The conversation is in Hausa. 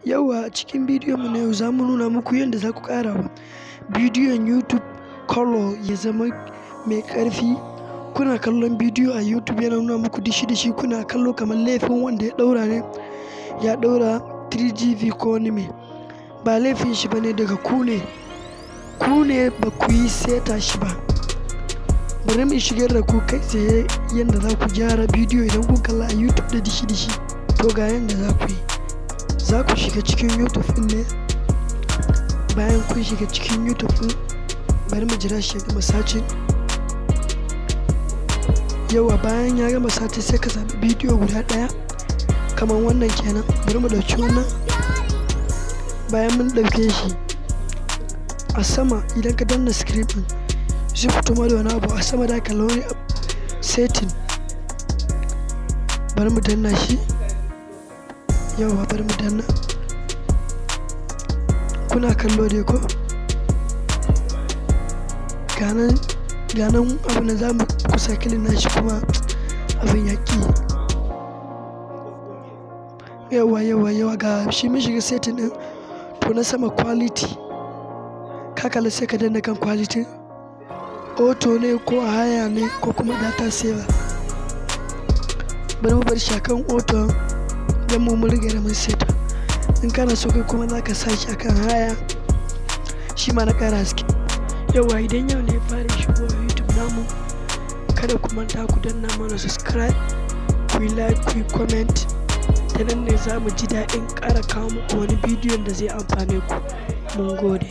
Yauwa a cikin bidiyon mu na yau za mu nuna muku yadda za ku ƙara wa bidiyon YouTube color ya zama mai ƙarfi. Kuna kallon bidiyo a YouTube yana nuna muku dishi-dishi, kuna kallo kamar laifin wanda ya ɗaura ne, ya ɗaura 3GV ko wani mai. Ba laifin shi bane, daga ku ne ba ku yi seta shi ba. Bari mu shigar da ku kai tsaye yadda za ku gyara bidiyo idan kun kalla a YouTube da dishi-dishi. To ga yadda za ku yi. Za ku shiga cikin YouTube ɗin ne. Bayan kun shiga cikin YouTube ɗin, bari mu jira shi ya gama searching. Yauwa bayan ya gama searching sai ka zaɓi bidiyo guda ɗaya kamar wannan kenan. Bari mu ɗauki wannan. Bayan mun ɗauke shi, a sama idan ka danna screen ɗin zai fito ma da wani abu a sama, da kalla wani setting. Bari mu danna shi. Yauwa bari mu danna. Kuna kallo dai ko? Ganan abu na za mu kusa kilin nashi kuma abin yaƙi. Yauwa ga shi mun shiga setting ɗin. To na sama quality, ka kalla sai ka danna kan quality. Auto ne ko a haya ne ko kuma data saver. Bari mu bar shi akan auto don mu riga da mun seta. In kana so kai kuma za ka sa shi akan haya, shi ma na ƙara haske. Yauwa idan yau ne fara shigo a YouTube namu, kada ku manta ku danna mana subscribe, ku yi like, ku yi comment. Ta nan ne za mu ji daɗin ƙara kawo muku wani bidiyon da zai amfane ku. Mun gode.